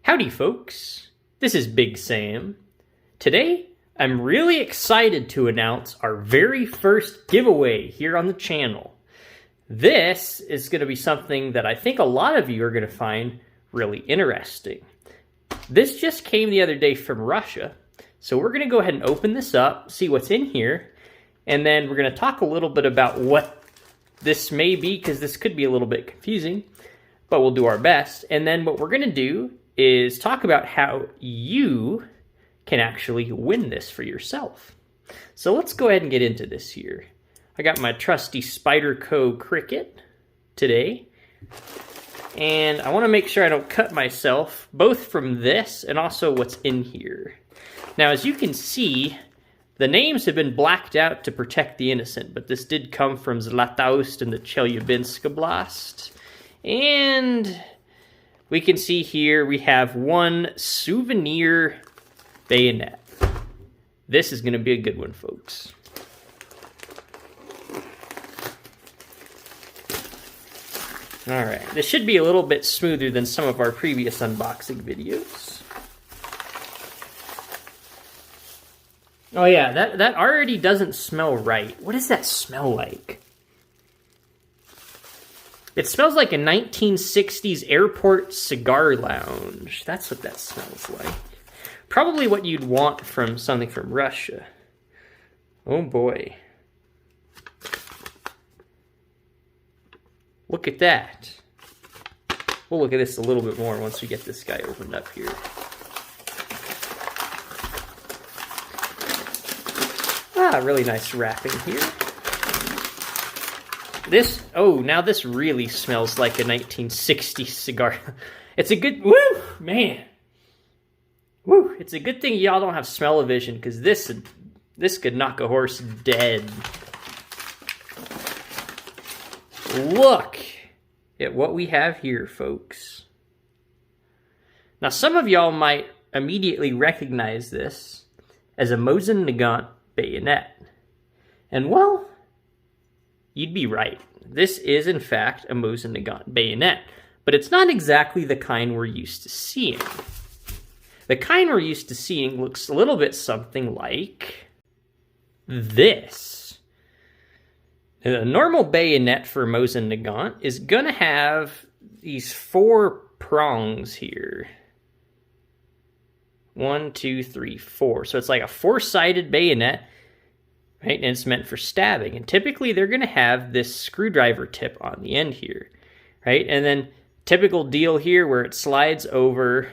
Howdy folks, this is Big Sam. Today, I'm really excited to announce our very first giveaway here on the channel. This is going to be something that I think a lot of you are going to find really interesting. This just came the other day from Russia, so we're going to go ahead and open this up, see what's in here, and then we're going to talk a little bit about what this may be, because this could be a little bit confusing, but we'll do our best. And then what we're going to do is talk about how you can actually win this for yourself. So let's go ahead and get into this here. I got my trusty Spyderco Cricut today, and I want to make sure I don't cut myself, both from this and also what's in here. Now, as you can see, the names have been blacked out to protect the innocent, but this did come from Zlatoust and the Chelyabinsk Oblast. And we can see here we have one souvenir bayonet. This is going to be a good one, folks. Alright, this should be a little bit smoother than some of our previous unboxing videos. Oh yeah, that already doesn't smell right. What does that smell like? It smells like a 1960s airport cigar lounge. That's what that smells like. Probably what you'd want from something from Russia. Oh boy. Look at that. We'll look at this a little bit more once we get this guy opened up here. Ah, really nice wrapping here. Now this really smells like a 1960s cigar. It's a good, woo, man. Woo, it's a good thing y'all don't have smell-o-vision, because this could knock a horse dead. Look at what we have here, folks. Now, some of y'all might immediately recognize this as a Mosin Nagant bayonet. And, well, you'd be right. This is, in fact, a Mosin Nagant bayonet, but it's not exactly the kind we're used to seeing. The kind we're used to seeing looks a little bit something like this. A normal bayonet for Mosin Nagant is going to have these 4 prongs here. 1, 2, 3, 4. So it's like a 4-sided bayonet. Right, and it's meant for stabbing. And typically they're going to have this screwdriver tip on the end here. Right, and then typical deal here where it slides on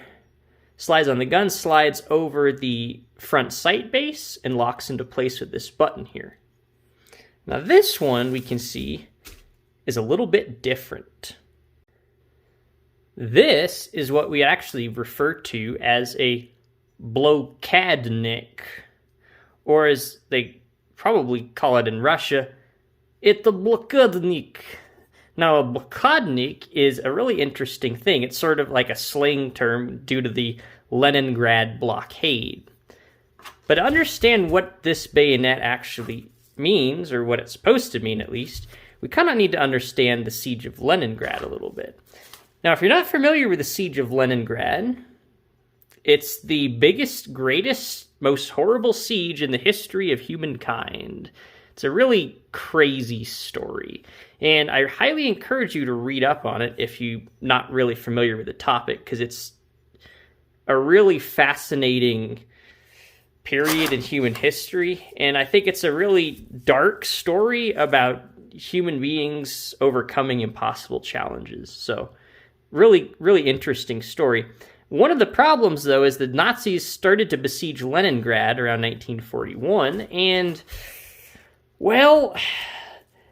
the gun, slides over the front sight base, and locks into place with this button here. Now this one we can see is a little bit different. This is what we actually refer to as a Blokadnik, or as they probably call it in Russia, it's the Blokadnik. Now, a Blokadnik is a really interesting thing. It's sort of like a slang term due to the Leningrad blockade. But to understand what this bayonet actually means, or what it's supposed to mean at least, we kind of need to understand the Siege of Leningrad a little bit. Now, if you're not familiar with the Siege of Leningrad, it's the biggest, greatest, most horrible siege in the history of humankind. It's a really crazy story, and I highly encourage you to read up on it if you're not really familiar with the topic, because it's a really fascinating period in human history, and I think it's a really dark story about human beings overcoming impossible challenges. So, really, really interesting story. One of the problems, though, is the Nazis started to besiege Leningrad around 1941, and, well,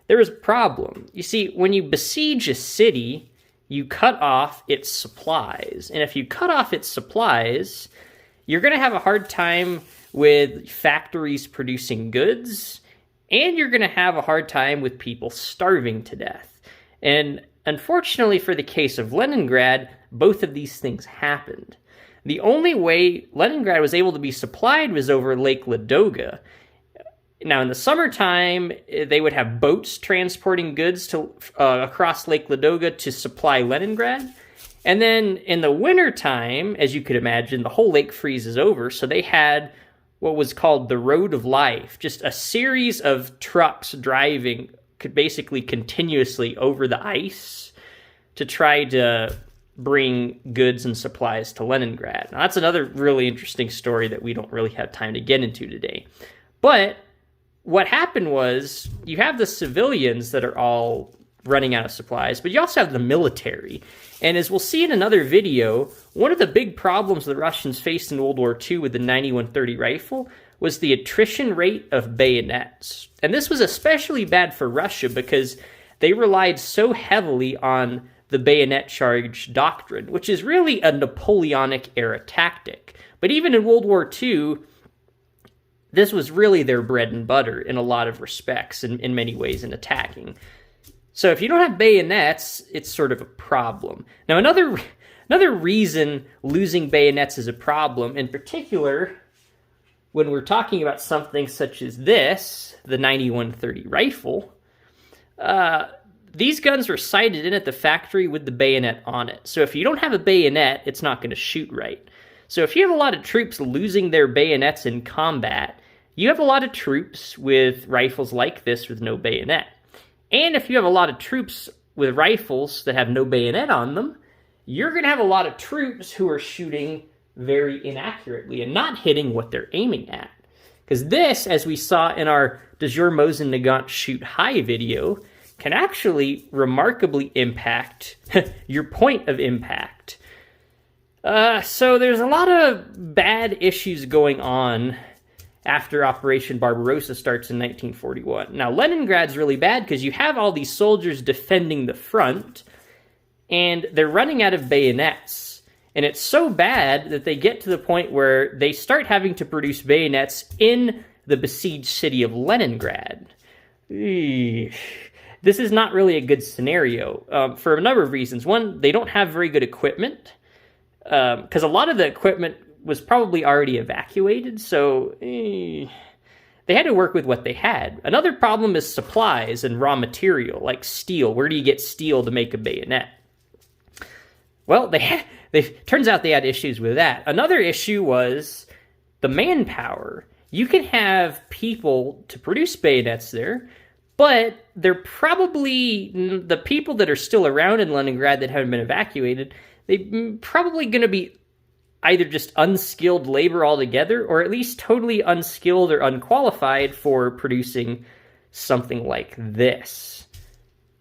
there was a problem. You see, when you besiege a city, you cut off its supplies. And if you cut off its supplies, you're going to have a hard time with factories producing goods, and you're going to have a hard time with people starving to death. And unfortunately for the case of Leningrad, both of these things happened. The only way Leningrad was able to be supplied was over Lake Ladoga. Now, in the summertime, they would have boats transporting goods to across Lake Ladoga to supply Leningrad. And then in the wintertime, as you could imagine, the whole lake freezes over. So they had what was called the Road of Life, just a series of trucks driving could basically continuously over the ice to try to bring goods and supplies to Leningrad. Now, that's another really interesting story that we don't really have time to get into today. But what happened was you have the civilians that are all running out of supplies, but you also have the military. And as we'll see in another video, one of the big problems the Russians faced in World War II with the 9130 rifle was the attrition rate of bayonets. And this was especially bad for Russia because they relied so heavily on the bayonet charge doctrine, which is really a Napoleonic era tactic. But even in World War II, this was really their bread and butter in a lot of respects, in many ways, in attacking. So if you don't have bayonets, it's sort of a problem. Now, another reason losing bayonets is a problem, in particular, when we're talking about something such as this, the 9130 rifle, these guns were sighted in at the factory with the bayonet on it. So if you don't have a bayonet, it's not going to shoot right. So if you have a lot of troops losing their bayonets in combat, you have a lot of troops with rifles like this with no bayonet. And if you have a lot of troops with rifles that have no bayonet on them, you're going to have a lot of troops who are shooting very inaccurately and not hitting what they're aiming at. Because this, as we saw in our Does Your Mosin Nagant Shoot High video, can actually remarkably impact your point of impact. So there's a lot of bad issues going on after Operation Barbarossa starts in 1941. Now, Leningrad's really bad because you have all these soldiers defending the front, and they're running out of bayonets. And it's so bad that they get to the point where they start having to produce bayonets in the besieged city of Leningrad. This is not really a good scenario for a number of reasons. One, they don't have very good equipment because a lot of the equipment was probably already evacuated, so they had to work with what they had. Another problem is supplies and raw material, like steel. Where do you get steel to make a bayonet? Well, turns out they had issues with that. Another issue was the manpower. You can have people to produce bayonets there, but they're probably, the people that are still around in Leningrad that haven't been evacuated, they're probably going to be either just unskilled labor altogether, or at least totally unskilled or unqualified for producing something like this.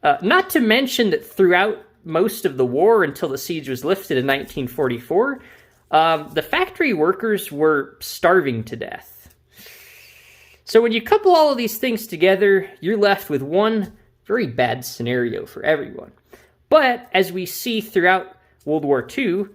Not to mention that throughout most of the war until the siege was lifted in 1944, the factory workers were starving to death. So when you couple all of these things together, you're left with one very bad scenario for everyone. But as we see throughout World War II,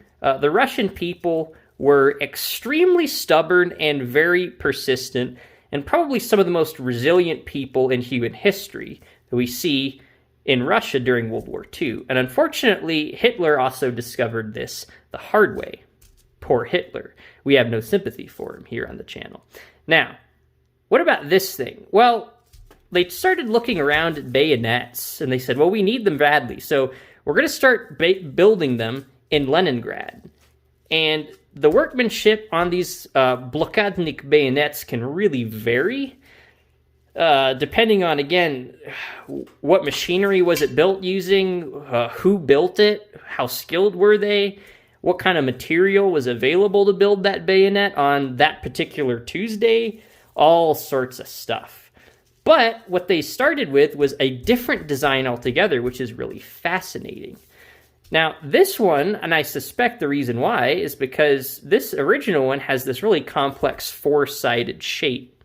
the Russian people were extremely stubborn and very persistent, and probably some of the most resilient people in human history that we see in Russia during World War II. And unfortunately, Hitler also discovered this the hard way. Poor Hitler. We have no sympathy for him here on the channel. Now, what about this thing? Well, they started looking around at bayonets, and they said, well, we need them badly, so we're going to start building them in Leningrad. And the workmanship on these Blokadnik bayonets can really vary, depending on, again, what machinery was it built using, who built it, how skilled were they, what kind of material was available to build that bayonet on that particular Tuesday, all sorts of stuff. But what they started with was a different design altogether, which is really fascinating. Now, this one, and I suspect the reason why, is because this original one has this really complex four-sided shape.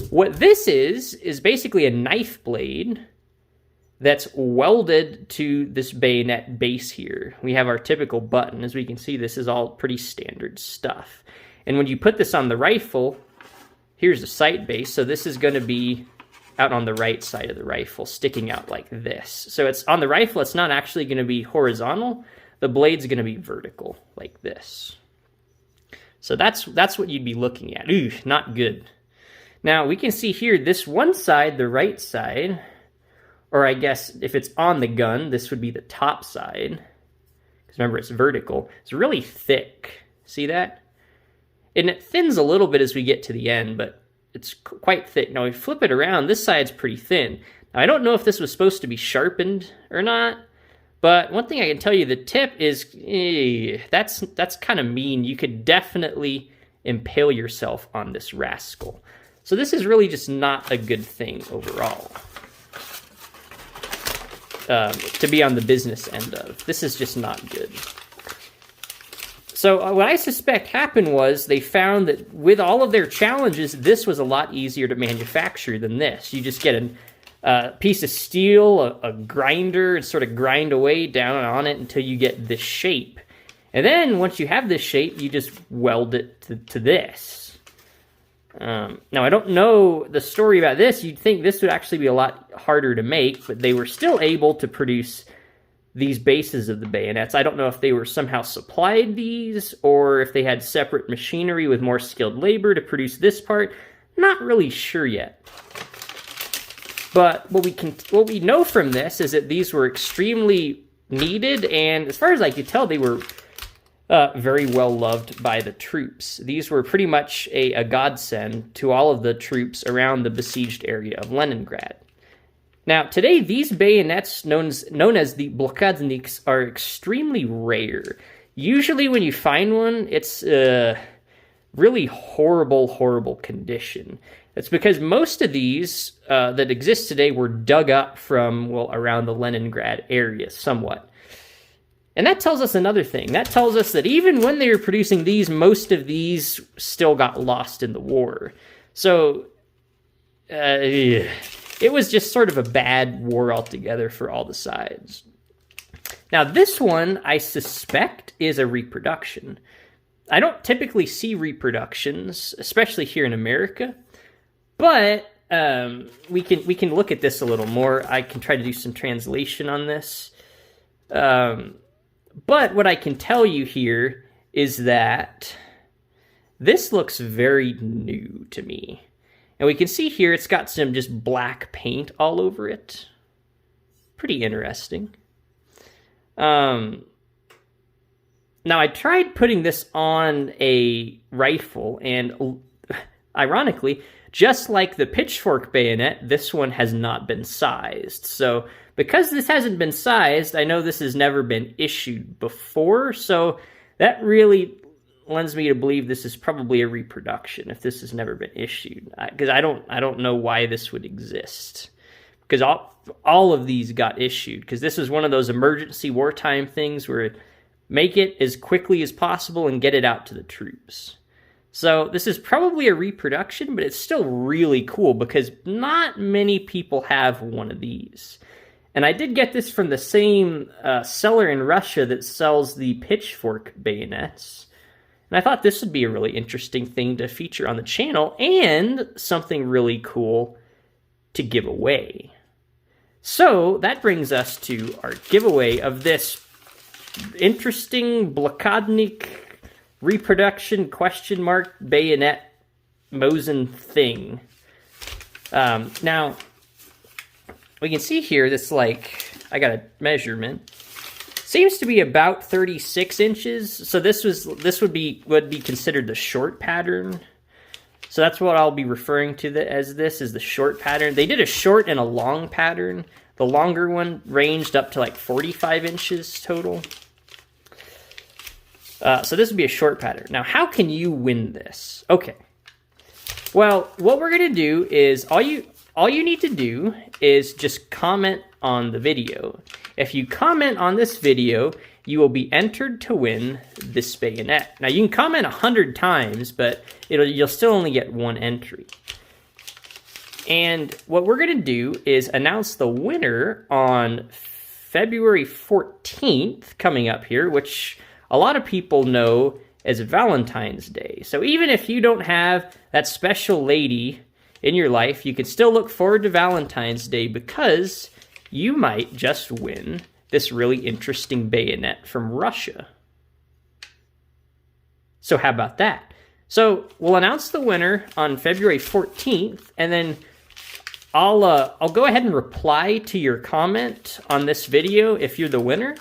What this is basically a knife blade that's welded to this bayonet base here. We have our typical button. As we can see, this is all pretty standard stuff. And when you put this on the rifle, here's the sight base. So this is going to be out on the right side of the rifle, sticking out like this. So it's on the rifle, it's not actually going to be horizontal. The blade's going to be vertical, like this. So that's what you'd be looking at. Ooh, not good. Now, we can see here, this one side, the right side, or I guess if it's on the gun, this would be the top side. because remember it's vertical, it's really thick. See that? And it thins a little bit as we get to the end, but it's quite thick. Now we flip it around, this side's pretty thin. Now I don't know if this was supposed to be sharpened or not, but one thing I can tell you, the tip is, that's kind of mean. You could definitely impale yourself on this rascal. So this is really just not a good thing overall. To be on the business end of. This is just not good. So what I suspect happened was they found that with all of their challenges, this was a lot easier to manufacture than this. You just get a piece of steel, a grinder, and sort of grind away down on it until you get this shape. And then once you have this shape, you just weld it to this. Now, I don't know the story about this. You'd think this would actually be a lot harder to make, but they were still able to produce these bases of the bayonets. I don't know if they were somehow supplied these, or if they had separate machinery with more skilled labor to produce this part. Not really sure yet. But what we know from this is that these were extremely needed, and as far as I could tell, they were very well loved by the troops. These were pretty much a godsend to all of the troops around the besieged area of Leningrad. Now, today, these bayonets, known as the Blokadniks, are extremely rare. Usually when you find one, it's really horrible condition. It's because most of these that exist today were dug up from, well, around the Leningrad area somewhat. And that tells us another thing. That tells us that even when they were producing these, most of these still got lost in the war. So, it was just sort of a bad war altogether for all the sides. Now, this one, I suspect, is a reproduction. I don't typically see reproductions, especially here in America, but we can look at this a little more. I can try to do some translation on this. But what I can tell you here is that this looks very new to me. And we can see here it's got some just black paint all over it. Pretty interesting. Now, I tried putting this on a rifle, and ironically, just like the pitchfork bayonet, this one has not been sized. So, because this hasn't been sized, I know this has never been issued before, so that really lends me to believe this is probably a reproduction if this has never been issued. Because I don't know why this would exist. Because all of these got issued, because this was one of those emergency wartime things where make it as quickly as possible and get it out to the troops. So this is probably a reproduction, but it's still really cool because not many people have one of these. And I did get this from the same seller in Russia that sells the pitchfork bayonets. And I thought this would be a really interesting thing to feature on the channel and something really cool to give away. So that brings us to our giveaway of this interesting Blokadnik reproduction bayonet Mosin thing. Now, we can see here this, like, I got a measurement. Seems to be about 36 inches. So this would be considered the short pattern. So that's what I'll be referring to as the short pattern. They did a short and a long pattern. The longer one ranged up to like 45 inches total. So this would be a short pattern. Now, how can you win this? Okay. Well, what we're going to do is all you need to do is just comment on the video. If you comment on this video, you will be entered to win this bayonet. Now, you can comment 100 times, but you'll still only get one entry. And what we're going to do is announce the winner on February 14th, coming up here, which a lot of people know as Valentine's Day. So even if you don't have that special lady in your life, you can still look forward to Valentine's Day because you might just win this really interesting bayonet from Russia. So how about that? So we'll announce the winner on February 14th, and then I'll go ahead and reply to your comment on this video if you're the winner,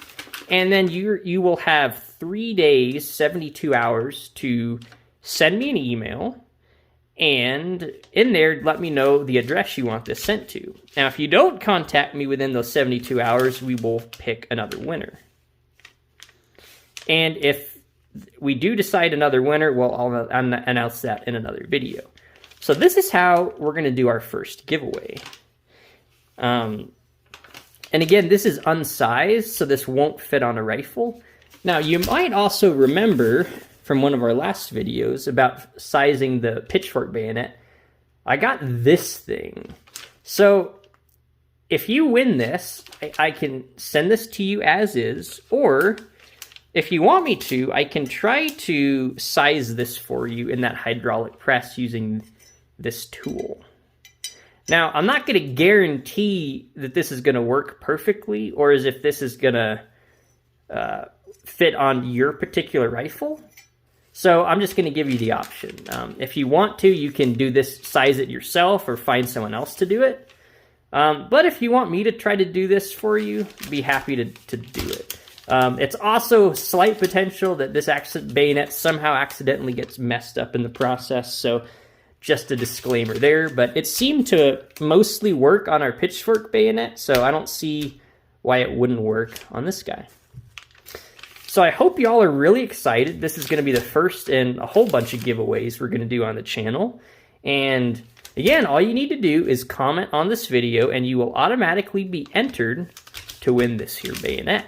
And then you will have 3 days, 72 hours to send me an email. And in there, let me know the address you want this sent to. Now, if you don't contact me within those 72 hours, we will pick another winner. And if we do decide another winner, well, I'll announce that in another video. So this is how we're going to do our first giveaway. And again, this is unsized, so this won't fit on a rifle. Now, you might also remember from one of our last videos about sizing the pitchfork bayonet. I got this thing. So if you win this, I can send this to you as is, or if you want me to, I can try to size this for you in that hydraulic press using this tool. Now, I'm not going to guarantee that this is going to work perfectly, or as if this is going to fit on your particular rifle. So I'm just going to give you the option. If you want to, you can do this, size it yourself, or find someone else to do it. But if you want me to try to do this for you, be happy to do it. It's also slight potential that this bayonet somehow accidentally gets messed up in the process, so just a disclaimer there. But it seemed to mostly work on our pitchfork bayonet, so I don't see why it wouldn't work on this guy. So I hope y'all are really excited. This is going to be the first in a whole bunch of giveaways we're going to do on the channel. And again, all you need to do is comment on this video and you will automatically be entered to win this here bayonet.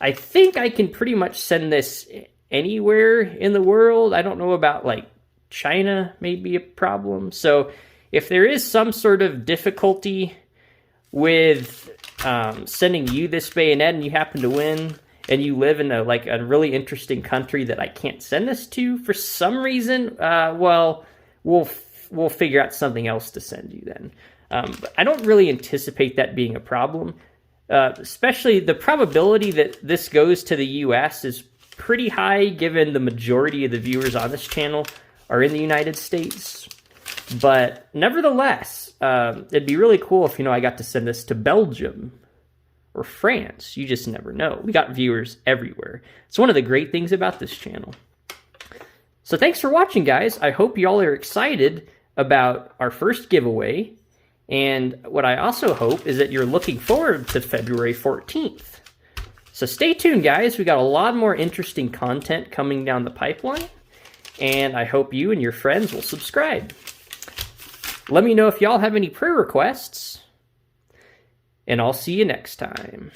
I think I can pretty much send this anywhere in the world. I don't know about like China may be a problem. So if there is some sort of difficulty with sending you this bayonet and you happen to win, and you live in a really interesting country that I can't send this to for some reason, well, we'll figure out something else to send you then. But I don't really anticipate that being a problem. Especially the probability that this goes to the US is pretty high, given the majority of the viewers on this channel are in the United States. But nevertheless, it'd be really cool if, I got to send this to Belgium or France. You just never know. We got viewers everywhere. It's one of the great things about this channel. So thanks for watching, guys. I hope y'all are excited about our first giveaway. And what I also hope is that you're looking forward to February 14th. So stay tuned, guys. We got a lot more interesting content coming down the pipeline. And I hope you and your friends will subscribe. Let me know if y'all have any prayer requests. And I'll see you next time.